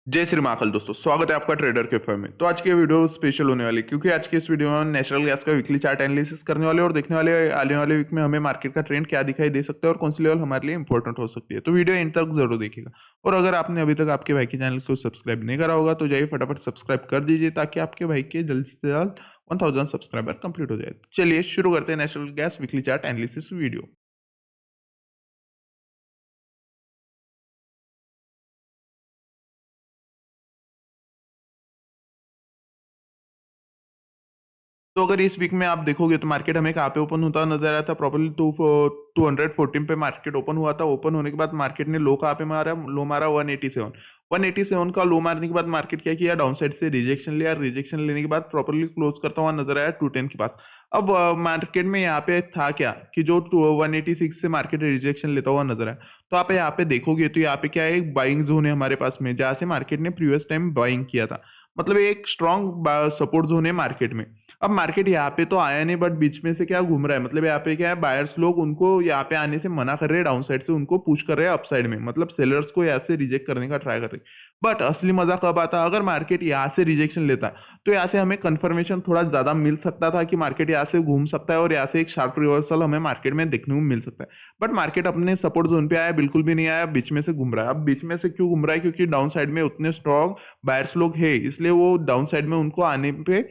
जय श्री महाकाल दोस्तों, स्वागत है आपका ट्रेडर कैफे में। तो आज की वीडियो स्पेशल होने वाली है क्योंकि आज की इस वीडियो में नेचुरल गैस का वीकली चार्ट एनालिसिस करने वाले और देखने वाले आने वाले वीक में हमें मार्केट का ट्रेंड क्या दिखाई दे सकता है और कौन सी लेवल हमारे लिए इंपॉर्टेंट हो सकती है। तो वीडियो एंड तक जरूर देखिएगा। और अगर आपने अभी तक आपके भाई के चैनल को सब्सक्राइब नहीं करा होगा तो जाइए फटाफट सब्सक्राइब कर दीजिए ताकि आपके भाई के जल्द से जल्द 1000 सब्सक्राइबर कंप्लीट हो जाए। चलिए शुरू करते हैं natural gas weekly chart analysis video. तो अगर इस वीक में आप देखोगे तो मार्केट हमें कहाँ पे ओपन होता नजर आया था प्रॉपर्ली 214 पे मार्केट ओपन हुआ था। ओपन होने के बाद मार्केट ने लो कहाँ पे मारा, लो मारा 187 का लो मारने के बाद मार्केट क्या किया, डाउन साइड से रिजेक्शन लिया। रिजेक्शन लेने के बाद प्रॉपर्ली क्लोज करता हुआ नजर आया 210 के पास। अब मार्केट में यहाँ पे था क्या कि जो 186 से मार्केट रिजेक्शन लेता हुआ नजर आया। तो आप यहाँ पे देखोगे तो यहाँ पे क्या है, एक बाइंग जोन है हमारे पास में जहां से मार्केट ने प्रीवियस टाइम बाइंग किया था। मतलब एक स्ट्रॉन्ग सपोर्ट जोन है मार्केट में। अब मार्केट यहाँ पे तो आया नहीं बट बीच में से क्या घूम रहा है, मतलब यहाँ पे क्या है, बायर्स लोग उनको यहाँ पे आने से मना कर रहे हैं, डाउन साइड से उनको पुश कर रहे हैं अपसाइड में, मतलब सेलर्स को यहाँ से रिजेक्ट करने का ट्राई कर रहे हैं। बट असली मजा कब आता, अगर मार्केट यहाँ से रिजेक्शन लेता तो यहाँ से हमें कंफर्मेशन थोड़ा ज्यादा मिल सकता था कि मार्केट यहाँ से घूम सकता है और यहाँ से एक शार्प रिवर्सल हमें मार्केट में देखने को मिल सकता है। बट मार्केट अपने सपोर्ट जोन पे आया, बिल्कुल भी नहीं आया, बीच में से घूम रहा है। अब बीच में से क्यों घूम रहा है, क्योंकि डाउन साइड में उतने स्ट्रॉन्ग बायर्स लोग है, इसलिए वो डाउन साइड में उनको आने पे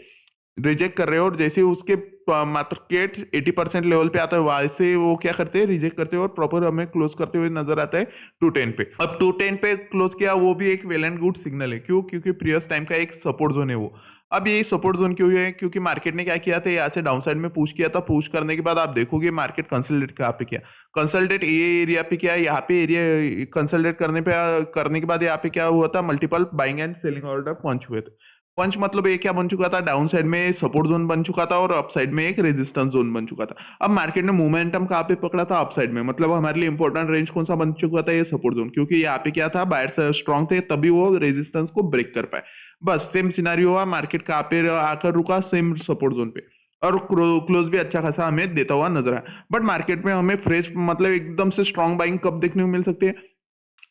रिजेक्ट कर रहे हो। और जैसे उसके मार्केट 80% लेवल पे आता है वैसे वो क्या करते हैं, रिजेक्ट करते हैं और प्रॉपर हमें क्लोज करते हुए नजर आता है 210 पे। अब 210 पे क्लोज किया, वो भी एक वेल एंड गुड सिग्नल है। क्यों, क्योंकि प्रीवियस टाइम का एक सपोर्ट जोन है वो। अब ये सपोर्ट जोन क्यों है, क्योंकि मार्केट ने क्या किया था, यहाँ से डाउन साइड में पुश किया था। पुश करने के बाद आप देखोगे मार्केट कंसल्टेट कहाँ पे किया, कंसल्टेट ये एरिया पे किया, यहाँ पे एरिया कंसल्टेट करने के बाद यहाँ पे क्या हुआ था, multiple buying and selling order punch हुए थे। पंच मतलब ये क्या बन चुका था, डाउन साइड में सपोर्ट जोन बन चुका था और अप साइड में एक रेजिस्टेंस जोन बन चुका था। अब मार्केट ने मोमेंटम कहाँ पे पकड़ा था, अप साइड में, मतलब हमारे लिए इंपॉर्टेंट रेंज कौन सा बन चुका था, ये सपोर्ट जोन, क्योंकि यहाँ पे क्या था, बायर्स स्ट्रॉन्ग थे तभी वो रेजिस्टेंस को ब्रेक कर पाए। बस सेम सिनारियो हुआ, मार्केट कहाँ पे आकर रुका, सेम सपोर्ट जोन पे, और क्लोज भी अच्छा खासा हमें देता हुआ नजर आया। बट मार्केट में हमें फ्रेश मतलब एकदम से स्ट्रॉन्ग बाइंग कब देखने को मिल सकती है,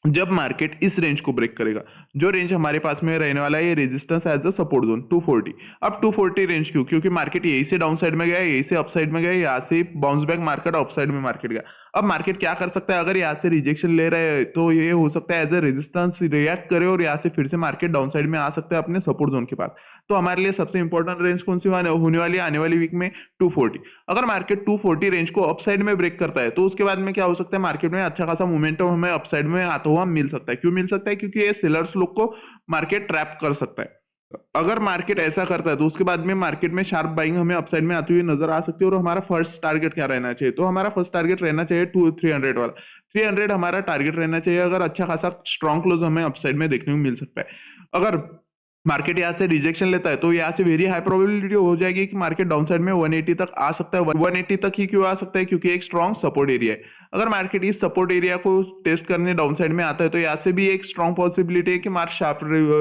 जब मार्केट इस रेंज को ब्रेक करेगा। जो रेंज हमारे पास में रहने वाला है, ये resistance as a support zone 240। अब 240 रेंज क्यों, क्योंकि मार्केट यही से डाउन साइड में गया, यही से अप साइड में गया, यहाँ से bounce back market up side में मार्केट गया। अब मार्केट क्या कर सकता है, अगर यहाँ से रिजेक्शन ले रहा है तो ये हो सकता है एज अ रेजिस्टेंस रिएक्ट करे और यहाँ से फिर से मार्केट डाउन साइड में आ सकता है अपने सपोर्ट जोन के पास। तो हमारे लिए सबसे इंपॉर्टेंट रेंज कौन सी होने वाली है आने वाली वीक में, 240। अगर मार्केट 240 रेंज को अपसाइड में ब्रेक करता है तो उसके बाद में क्या हो सकता है, मार्केट में अच्छा खासा मोमेंटम हमें अपसाइड में आता हुआ मिल सकता है। क्यों मिल सकता है, क्योंकि ये सेलर्स लोग को मार्केट ट्रैप कर सकता है। अगर मार्केट ऐसा करता है तो उसके बाद में मार्केट में शार्प बाइंग हमें अपसाइड में आती हुई नजर आ सकती है। और हमारा फर्स्ट टारगेट क्या रहना चाहिए, तो हमारा फर्स्ट टारगेट रहना चाहिए 300 वाला। 300 हमारा टारगेट रहना चाहिए, अगर अच्छा खासा स्ट्रॉन्ग क्लोज हमें अपसाइड में देखने को मिल सकता है। अगर मार्केट यहाँ से रिजेक्शन लेता है तो यहाँ से वेरी हाई प्रोबेबिलिटी हो जाएगी कि मार्केट डाउन साइड में 180 तक आ सकता है। 180 तक ही क्यों आ सकता है, क्योंकि एक स्ट्रॉन्ग सपोर्ट एरिया है। अगर मार्केट इस सपोर्ट एरिया को टेस्ट करने डाउन साइड में आता है तो यहाँ से भी एक स्ट्रॉन्ग पॉसिबिलिटी है कि मार्केट शार्प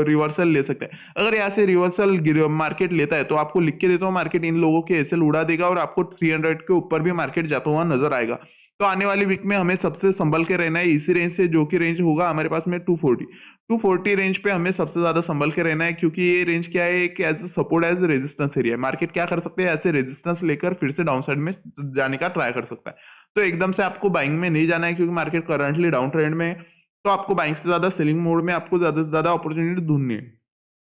रिवर्सल ले सकता है। अगर यहाँ से रिवर्सल मार्केट लेता है तो आपको लिख के देता हूँ, मार्केट इन लोगों के एसएल उड़ा देगा और आपको 300 के ऊपर भी मार्केट जाता हुआ नजर आएगा। तो आने वाली वीक में हमें सबसे संभल के रहना है इसी रेंज से, जो कि रेंज होगा हमारे पास में 240 रेंज पे हमें सबसे ज्यादा संभल के रहना है। क्योंकि ये रेंज क्या है, एक as support as resistance area है। मार्केट क्या कर सकते हैं, ऐसे रेजिस्टेंस लेकर फिर से डाउन साइड में जाने का ट्राई कर सकता है। तो एकदम से आपको बाइंग में नहीं जाना है क्योंकि मार्केट करंटली डाउन ट्रेंड में है। तो आपको बाइंग से ज्यादा सेलिंग मोड में आपको ज्यादा से ज्यादा अपॉर्चुनिटी ढूंढनी है।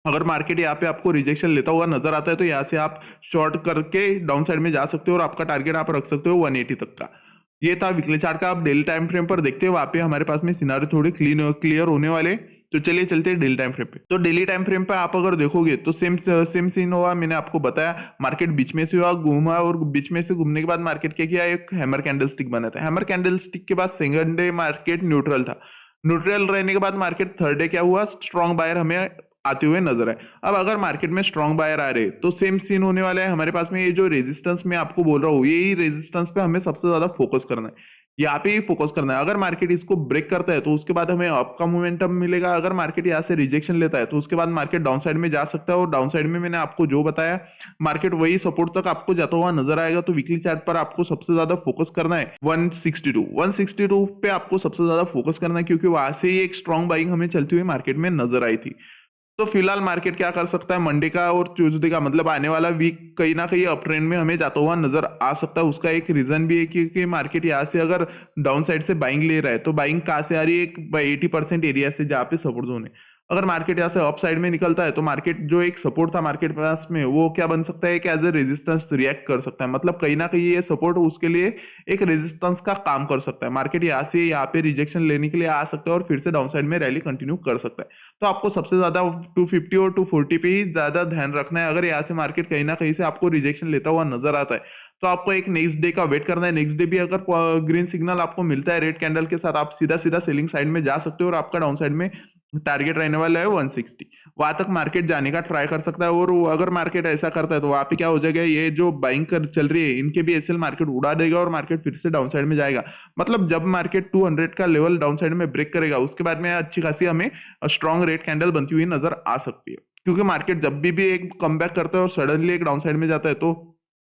अगर मार्केट यहाँ पे आपको रिजेक्शन लेता हुआ नजर आता है तो यहाँ से आप शॉर्ट करके डाउन साइड में जा सकते हो और आपका टारगेट आप रख सकते हो 180 तक का। ये था वीकली चार्ट का। आप डेली टाइम फ्रेम पर देखते हैं, वहां पे हमारे पास में सिनारियो थोड़े क्लियर होने वाले। तो चलिए चलते हैं डेली टाइम फ्रेम पे। तो डेली टाइम फ्रेम पे आप अगर देखोगे तो सेम सीन हुआ, मैंने आपको बताया मार्केट बीच में से हुआ, घूमा और बीच में से घूमने के बाद मार्केट क्या किया, एक हैमर कैंडल स्टिक बना था। हैमर कैंडल स्टिक के बाद सेकंड डे मार्केट न्यूट्रल था। न्यूट्रल रहने के बाद मार्केट थर्ड डे क्या हुआ, स्ट्रॉन्ग बायर हमें आते हुए नजर आए। अब अगर मार्केट में स्ट्रॉन्ग बायर आ रहे तो सेम सीन होने वाला है हमारे पास में। ये जो रेजिस्टेंस मैं आपको बोल रहा हूँ, यही रेजिस्टेंस पे हमें सबसे ज्यादा फोकस करना है। यहाँ पे ही फोकस करना है। अगर मार्केट इसको ब्रेक करता है तो उसके बाद हमें अप का मोमेंटम मिलेगा। अगर मार्केट यहाँ से रिजेक्शन लेता है तो उसके बाद मार्केट डाउन साइड में जा सकता है, और डाउन साइड में मैंने आपको जो बताया मार्केट वही सपोर्ट तक आपको जाता हुआ नजर आएगा। तो वीकली चार्ट पर आपको सबसे ज्यादा फोकस करना है 162 पे आपको सबसे ज्यादा फोकस करना है, क्योंकि वहां से ही एक स्ट्रॉन्ग बाइंग हमें चलती हुई मार्केट में नजर आई थी। तो फिलहाल मार्केट क्या कर सकता है, मंडे का और ट्यूसडे का मतलब आने वाला वीक कहीं ना कहीं अप ट्रेंड में हमें जाता हुआ नजर आ सकता है। उसका एक रीजन भी है क्योंकि मार्केट यहाँ से अगर डाउन साइड से बाइंग ले रहा है तो बाइंग कहाँ से आ रही है, एक 80% एरिया से जहाँ पे सपोर्ट जोन है। अगर मार्केट यहाँ से अप साइड में निकलता है तो मार्केट जो एक सपोर्ट था मार्केट पास में वो क्या बन सकता है, कि एज ए रेजिस्टेंस रिएक्ट कर सकता है। मतलब कहीं ना कहीं ये सपोर्ट उसके लिए एक रेजिस्टेंस का काम कर सकता है। मार्केट यहाँ से यहाँ पे रिजेक्शन लेने के लिए आ सकता है और फिर से डाउन साइड में रैली कंटिन्यू कर सकता है। तो आपको सबसे ज्यादा 250 और 240 पे ही ज्यादा ध्यान रखना है। अगर यहाँ से मार्केट कहीं ना कहीं से आपको रिजेक्शन लेता हुआ नजर आता है तो आपको एक नेक्स्ट डे का वेट करना है। नेक्स्ट डे भी अगर ग्रीन सिग्नल आपको मिलता है रेड कैंडल के साथ, आप सीधा सीधा सेलिंग साइड में जा सकते हो और आपका डाउन साइड में टारगेट रहने वाला है 160। वहां तक मार्केट जाने का ट्राई कर सकता है। और अगर मार्केट ऐसा करता है तो वहां पे क्या हो जाएगा, ये जो बाइंग कर चल रही है इनके भी एसएल मार्केट उड़ा देगा और मार्केट फिर से डाउन साइड में जाएगा। मतलब जब मार्केट 200 का लेवल डाउन साइड में ब्रेक करेगा उसके बाद में अच्छी खासी हमें स्ट्रॉन्ग रेड कैंडल बनती हुई नजर आ सकती है। क्योंकि मार्केट जब भी एक कम बैक करता है और सडनली एक डाउन साइड में जाता है तो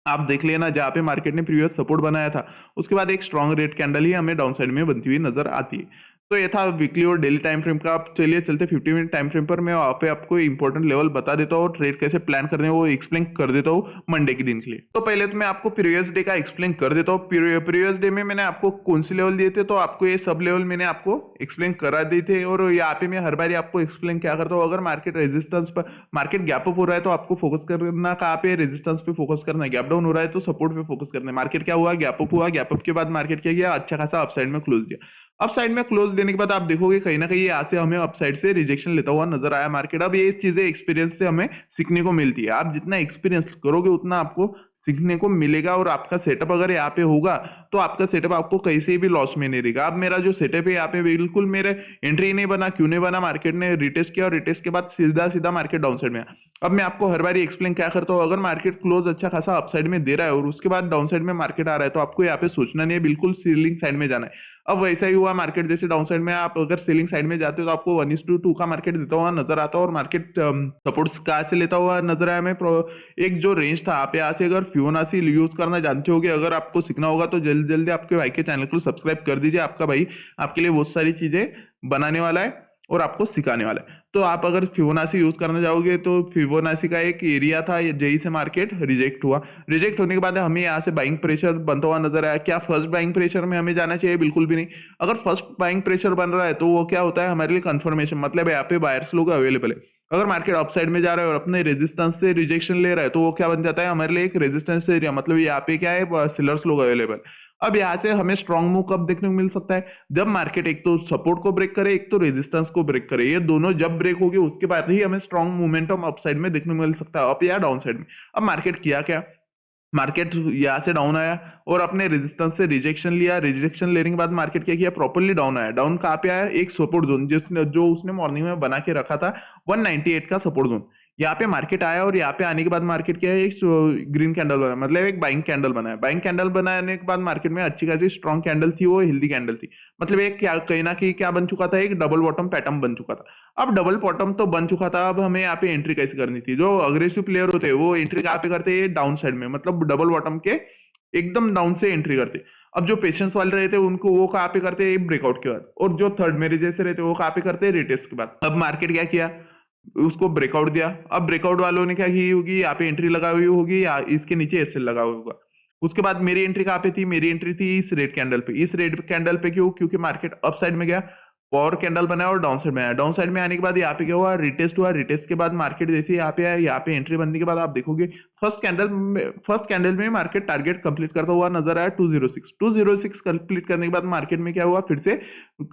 आप देख लेना जहां पे मार्केट ने प्रीवियस सपोर्ट बनाया था उसके बाद एक स्ट्रॉन्ग रेड कैंडल ही हमें डाउन साइड में बनती हुई नजर आती है। तो ये था वीकली और डेली टाइम फ्रेम का। आप चलिए चलते 50 मिनट टाइम फ्रेम पर। मैं वहाँ पे आपको इंपॉर्टेंट लेवल बता देता हूँ और ट्रेड कैसे प्लान करने हैं वो एक्सप्लेन कर देता हूँ मंडे के दिन के लिए। तो पहले तो मैं आपको प्रीवियस डे का एक्सप्लेन कर देता हूँ। प्रीवियस डे में मैंने आपको कौन से लेवल दिए थे, तो आपको ये सब लेवल मैंने आपको एक्सप्लेन करा दिए थे। और यहाँ पे मैं हर बार आपको एक्सप्लेन क्या करता हूँ, अगर मार्केट रेजिस्टेंस पर मार्केट गैप अप हो रहा है तो आपको फोकस करना कहाँ पे, रेजिस्टेंस पे फोकस करना है। गैप डाउन हो रहा है तो सपोर्ट पे फोकस करना है। मार्केट क्या हुआ, गैप अप हुआ, गैप अप के बाद मार्केट क्या किया, अच्छा खासा अपसाइड में क्लोज दिया। अप साइड में क्लोज देने के बाद आप देखोगे कहीं ना कहीं यहाँ से हमें अप साइड से रिजेक्शन लेता हुआ नजर आया मार्केट। अब ये चीजें एक्सपीरियंस से हमें सीखने को मिलती है। आप जितना एक्सपीरियंस करोगे उतना आपको सीखने को मिलेगा। और आपका सेटअप अगर यहाँ पे होगा तो आपका सेटअप आपको कहीं से भी लॉस में नहीं रहेगा। अब मेरा जो सेटअप है यहाँ पे बिल्कुल मेरे एंट्री नहीं बना, क्यों नहीं बना, मार्केट ने रिटेस्ट किया और रिटेस्ट के बाद सीधा सीधा मार्केट डाउन साइड में आया। अब मैं आपको हर बार एक्सप्लेन क्या करता हूँ, अगर मार्केट क्लोज अच्छा खासा अपसाइड में दे रहा है और उसके बाद डाउन साइड में मार्केट आ रहा है तो आपको यहाँ पे सोचना नहीं है, बिल्कुल सीलिंग साइड में जाना है। अब वैसा ही हुआ मार्केट, जैसे डाउन साइड में आप अगर सेलिंग साइड में जाते हो तो आपको 1:2 का मार्केट देता हुआ नजर आता है और मार्केट सपोर्ट्स कहाँ से लेता हुआ नजर आया हमें। एक जो रेंज था आप यहाँ से अगर फिबोनाची यूज करना जानते होगे, अगर आपको सीखना होगा तो जल्दी जल्दी आपके भाई के चैनल को सब्सक्राइब कर दीजिए। आपका भाई आपके लिए बहुत सारी चीजें बनाने वाला है और आपको सिखाने वाला है। तो आप अगर फिबोनाची यूज करना चाहोगे तो फिबोनाची का एक एरिया था जही से मार्केट रिजेक्ट हुआ। रिजेक्ट होने के बाद हमें यहाँ से बाइंग प्रेशर बनता हुआ नजर आया। क्या फर्स्ट बाइंग प्रेशर में हमें जाना चाहिए? बिल्कुल भी नहीं। अगर फर्स्ट बाइंग प्रेशर बन रहा है तो वो क्या होता है हमारे लिए कंफर्मेशन, मतलब यहाँ पे बायर्स लोग अवेलेबल है। अगर मार्केट अपसाइड में जा रहा है और अपने रेजिस्टेंस से रिजेक्शन ले रहा है तो वो क्या बन जाता है हमारे लिए एक रेजिस्टेंस एरिया, मतलब यहाँ पे क्या है सेलर्स लोग अवेलेबल। अब यहाँ से हमें स्ट्रॉन्ग मूव कब देखने को मिल सकता है, जब मार्केट एक तो सपोर्ट को ब्रेक करे एक तो रेजिस्टेंस को ब्रेक करे। ये दोनों जब ब्रेक होगी उसके बाद ही हमें स्ट्रॉन्ग मोमेंटम अपसाइड में देखने को मिल सकता है, अप या डाउन साइड में। अब मार्केट किया क्या, मार्केट यहाँ से डाउन आया और अपने रेजिस्टेंस से रिजेक्शन लिया। रिजेक्शन लेने के बाद मार्केट क्या किया, प्रॉपर्ली डाउन आया। डाउन कहाँ पे आया, एक सपोर्ट जोन जिसने जो उसने मॉर्निंग में बना के रखा था 198 का सपोर्ट जोन। यहाँ पे मार्केट आया और यहाँ पे आने के बाद मार्केट क्या है, एक ग्रीन कैंडल बना, मतलब एक बाइंग कैंडल बनाया। बाइंग कैंडल बनाने के बाद मार्केट में अच्छी खासी स्ट्रॉन्ग कैंडल थी, वो हेल्दी कैंडल थी। मतलब एक क्या कहीं ना कहीं क्या बन चुका था, एक डबल बॉटम पैटर्न बन चुका था। अब डबल बॉटम तो बन चुका था, अब हमें यहाँ पे एंट्री कैसे करनी थी। जो अग्रेसिव प्लेयर होते हैं वो एंट्री कहाँ पे करते हैं, डाउन साइड में, मतलब डबल बॉटम के एकदम डाउन से एंट्री करते। अब जो पेशेंस वाले रहते हैं उनको वो कहाँ पे करते हैं, ब्रेकआउट के बाद। और जो थर्ड मेरे जैसे रहते हैं वो कहाँ पे करते हैं, रिटेस्ट के बाद। अब मार्केट क्या किया, उसको ब्रेकआउट दिया। अब ब्रेकआउट वालों ने क्या की होगी, यहाँ पे एंट्री लगाई हुई होगी या इसके नीचे एसएल लगा हुआ होगा। उसके बाद मेरी एंट्री कहाँ पे थी, मेरी एंट्री थी इस रेड कैंडल पे। इस रेड कैंडल पे क्यों, क्योंकि मार्केट अप साइड में गया, पावर कैंडल बनाया और डाउन साइड में आया। डाउन साइड में आने के बाद यहाँ पे क्या हुआ, रिटेस्ट हुआ। रिटेस्ट के बाद मार्केट जैसे यहाँ पे आया, यहाँ पे एंट्री बनने के बाद आप देखोगे फर्स्ट कैंडल में मार्केट टारगेट कंप्लीट करता हुआ नजर आया 206 कंप्लीट करने के बाद मार्केट में क्या हुआ, फिर से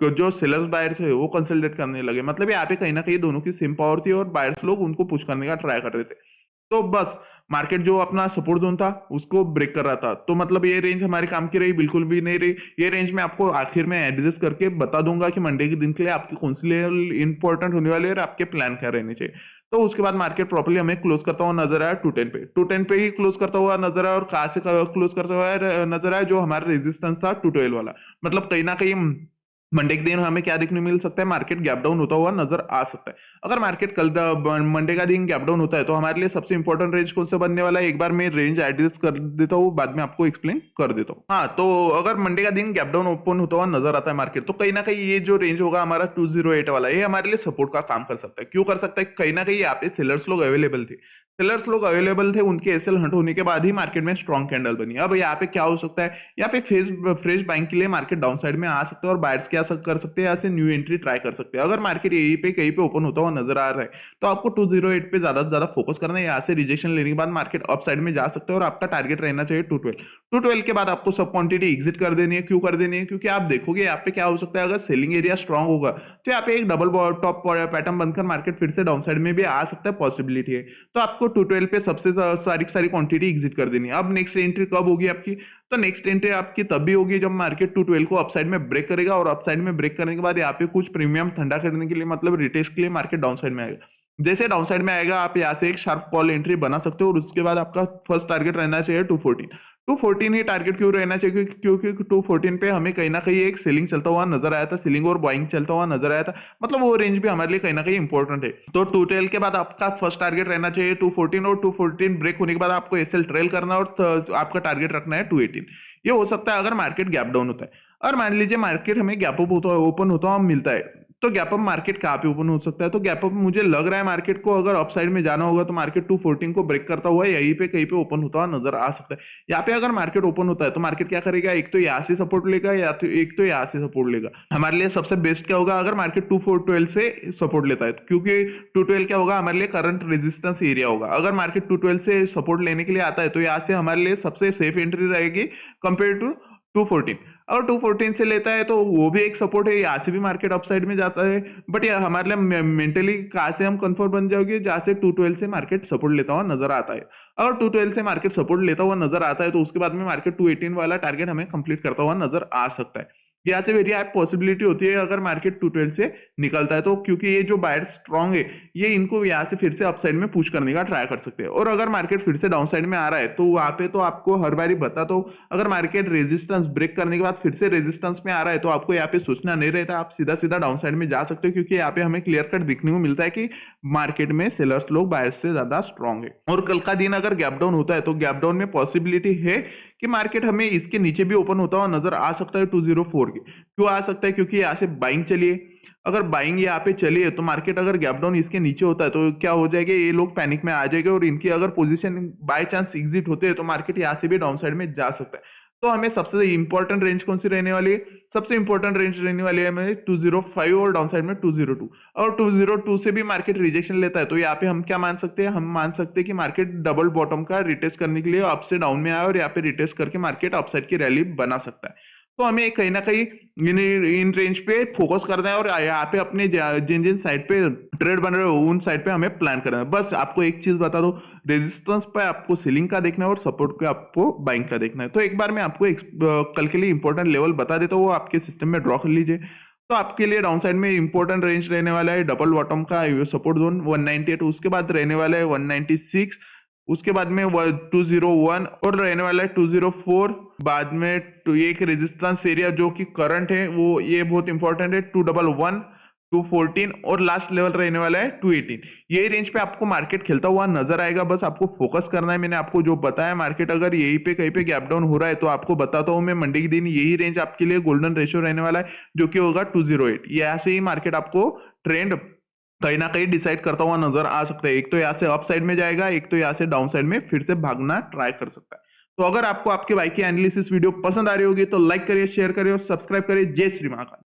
जो सेलर्स बायर्स है वो कंसोलिडेट करने लगे। मतलब यहाँ पे कहीं ना कहीं दोनों की सेम पावर थी और बायर्स लोग उनको पुश करने का ट्राई कर रहे थे। तो बस मार्केट जो अपना सपोर्ट जोन था उसको ब्रेक कर रहा था। तो मतलब ये रेंज हमारे काम की रही, बिल्कुल भी नहीं रही। ये रेंज मैं आपको आखिर में एडजस्ट करके बता दूंगा कि मंडे के दिन के लिए आपके कौन से लेवल इंपॉर्टेंट होने वाले और आपके प्लान क्या रहने चाहिए। तो उसके बाद मार्केट प्रॉपर्ली हमें क्लोज करता हुआ नजर आया 210 पे, 210 पे ही क्लोज करता हुआ नजर आया। और कहाँ से क्लोज करता हुआ नजर आया, जो हमारा रेजिस्टेंस था 212 वाला। मतलब कहीं ना कहीं मंडे के दिन हमें क्या देखने मिल सकता है, मार्केट गैप डाउन होता हुआ नजर आ सकता है। अगर मार्केट कल मंडे का दिन गैप डाउन होता है तो हमारे लिए सबसे इंपॉर्टेंट रेंज कौन सा बनने वाला है, एक बार मैं रेंज एड्रेस कर देता हूँ, बाद में आपको एक्सप्लेन कर देता हूँ। हाँ, तो अगर मंडे का दिन गैप डाउन ओपन होता हुआ नजर आता है मार्केट, तो कहीं ना कहीं ये जो रेंज होगा हमारा 208 वाला, ये हमारे लिए सपोर्ट का काम कर सकता है। क्यों कर सकता है, कहीं ना कहीं यहाँ पे सेलर्स लोग अवेलेबल थे, सेलर्स लोग अवेलेबल थे, उनके एसएल हट होने के बाद ही मार्केट में स्ट्रॉन्ग कैंडल बनी। अब यहाँ पे क्या हो सकता है, यहाँ पे फ्रेश बाइंग के लिए मार्केट डाउन साइड में आ सकते हैं और बायर्स क्या कर सकते हैं, यहाँ से न्यू एंट्री ट्राई कर सकते हैं। अगर मार्केट यहीं पे कहीं पे ओपन होता हुआ नजर आ रहा है तो आपको 208 पे ज्यादा से ज्यादा फोकस करना है। यहाँ से रिजेक्शन लेने के बाद मार्केट अप साइड में जा सकते हैं और आपका टारगेट रहना चाहिए 212। 212 के बाद आपको सब क्वांटिटी एग्जिट कर देनी है। क्यों कर देनी है, क्योंकि आप देखोगे यहाँ पे क्या हो सकता है, अगर सेलिंग एरिया स्ट्रॉन्ग होगा तो यहाँ पे एक डबल टॉप पैटर्न बनकर मार्केट फिर से डाउन साइड में भी आ सकता है, पॉसिबिलिटी है। तो आपको 212 पे सबसे सारी क्वांटिटी एग्जिट कर देनी है। अब नेक्स्ट एंट्री कब होगी आपकी, तो नेक्स्ट एंट्री आपकी तब भी होगी जब मार्केट 212 को अपसाइड में ब्रेक करेगा, और अपसाइड में ब्रेक करने के बाद यहाँ पे कुछ प्रीमियम ठंडा करने के लिए, मतलब रिटेस्ट के लिए मार्केट डाउन साइड में आएगा। जैसे डाउन साइड में आएगा आप यहाँ से एक शार्प कॉल एंट्री बना सकते हो, और उसके बाद आपका फर्स्ट टारगेट रहना चाहिए 214। 214 ही टारगेट क्यों रहना चाहिए, क्योंकि 214 पे हमें कहीं ना कहीं एक सेलिंग चलता हुआ नजर आया था, सेलिंग और बाइंग चलता हुआ नजर आया था। मतलब वो रेंज भी हमारे लिए कहीं ना कहीं इंपॉर्टेंट है। तो 212 के बाद आपका फर्स्ट टारगेट रहना चाहिए 214, और 214 ब्रेक होने के बाद आपको एसएल ट्रेल करना और आपका टारगेट रखना है 218। ये हो सकता है अगर मार्केट गैप डाउन होता है। और मान लीजिए मार्केट हमें गैप अप ओपन होता हुआ मिलता है, तो गैप अप मार्केट कहाँ पे ओपन हो सकता है, तो गैप अप मुझे लग रहा है मार्केट को अगर अप साइड में जाना होगा तो मार्केट 214 को ब्रेक करता हुआ यहीं पे कहीं पे ओपन होता हुआ नजर आ सकता है। यहाँ पे अगर मार्केट ओपन होता है तो मार्केट क्या करेगा, एक तो यहाँ से सपोर्ट लेगा, या तो एक तो यहाँ से सपोर्ट लेगा। हमारे लिए सबसे बेस्ट क्या होगा अगर मार्केट 212 से सपोर्ट लेता है, क्योंकि 212 क्या होगा हमारे लिए करंट रेजिस्टेंस एरिया होगा। अगर मार्केट 212 से सपोर्ट लेने के लिए आता है तो यहाँ से हमारे लिए सबसे सेफ एंट्री रहेगी कंपेयर टू 214। अगर 214 से लेता है तो वो भी एक सपोर्ट है, यहाँ से भी मार्केट अपसाइड में जाता है। बट यार हमारे लिए मेंटली कहाँ से हम कंफर्ट बन जाओगे, जहाँ से 212 से मार्केट सपोर्ट लेता हुआ नजर आता है। अगर 212 से मार्केट सपोर्ट लेता हुआ नजर आता है तो उसके बाद में मार्केट 218 वाला टारगेट हमें कंप्लीट करता हुआ नजर आ सकता है। यहाँ से वेरी हाई पॉसिबिलिटी होती है अगर मार्केट 212 से निकलता है तो, क्योंकि ये जो बायर स्ट्रॉन्ग है ये इनको यहाँ से फिर से अपसाइड में पुश करने का ट्राई कर सकते हैं। और अगर मार्केट फिर से डाउन साइड में आ रहा है तो वहां पे तो आपको हर बारी बता, तो अगर मार्केट रेजिस्टेंस ब्रेक करने के बाद फिर से रेजिस्टेंस में आ रहा है तो आपको यहाँ पे सोचना नहीं रहता, आप सीधा सीधा डाउन साइड में जा सकते हो, क्योंकि यहाँ पे हमें क्लियर कट दिखने को मिलता है कि मार्केट में सेलर्स लोग बायर्स से ज्यादा स्ट्रॉन्ग है। और कल का दिन अगर गैप डाउन होता है तो गैप डाउन में पॉसिबिलिटी है कि मार्केट हमें इसके नीचे भी ओपन होता हुआ नजर आ सकता है 204 के। क्यों आ सकता है, क्योंकि यहाँ से बाइंग चलिए, अगर बाइंग यहाँ पे चलिए तो मार्केट अगर गैप डाउन इसके नीचे होता है तो क्या हो जाएगा, ये लोग पैनिक में आ जाएंगे और इनकी अगर पोजीशन बाय चांस एग्जिट होते हैं तो मार्केट यहाँ से भी डाउन साइड में जा सकता है। तो हमें सबसे इंपॉर्टेंट रेंज कौन सी रहने वाली है, सबसे इंपॉर्टेंट रेंज रहने वाली है हमें 205 और डाउन साइड में 202। और 202 से भी मार्केट रिजेक्शन लेता है तो यहाँ पे हम क्या मान सकते हैं, हम मान सकते हैं कि मार्केट डबल बॉटम का रिटेस्ट करने के लिए अप से डाउन में आया और यहाँ पे रिटेस्ट करके मार्केट अपसाइड की रैली बना सकता है। तो हमें कहीं ना कहीं इन रेंज पे फोकस करना है और यहाँ पे अपने जिन जिन साइड पे ट्रेड बन रहे हो उन साइड पे हमें प्लान करना है। बस आपको एक चीज बता दो, रेजिस्टेंस पे आपको सेलिंग का देखना है और सपोर्ट पे आपको बाइंग का देखना है। तो एक बार मैं आपको कल के लिए इंपॉर्टेंट लेवल बता देता हूँ, वो आपके सिस्टम में ड्रॉ कर लीजिए। तो आपके लिए डाउन साइड में इंपॉर्टेंट रेंज रहने वाला है डबल बॉटम का सपोर्ट जोन 198, उसके बाद रहने वाला है 196, उसके बाद में 201 और रहने वाला है 204। बाद में एक रेजिस्टेंस एरिया जो कि करंट है वो ये बहुत इंपॉर्टेंट है 211, 214 और लास्ट लेवल रहने वाला है 218। ये रेंज पे आपको मार्केट खेलता हुआ नजर आएगा, बस आपको फोकस करना है। मैंने आपको जो बताया, मार्केट अगर यहीं पे कहीं पे गैप डाउन हो रहा है तो आपको बताता हूँ मैं मंडे के दिन यही रेंज आपके लिए गोल्डन रेशियो रहने वाला है, जो कि होगा 208। यहाँ से ही मार्केट आपको ट्रेंड कहीं ना कहीं डिसाइड करता हुआ नजर आ सकता है। एक तो यहाँ से अप साइड में जाएगा, एक तो यहाँ से डाउन साइड में फिर से भागना ट्राई कर सकता है। तो अगर आपको आपके भाई की एनालिसिस वीडियो पसंद आ रही होगी तो लाइक करिए, शेयर करिए और सब्सक्राइब करिए। जय श्री महाकाल।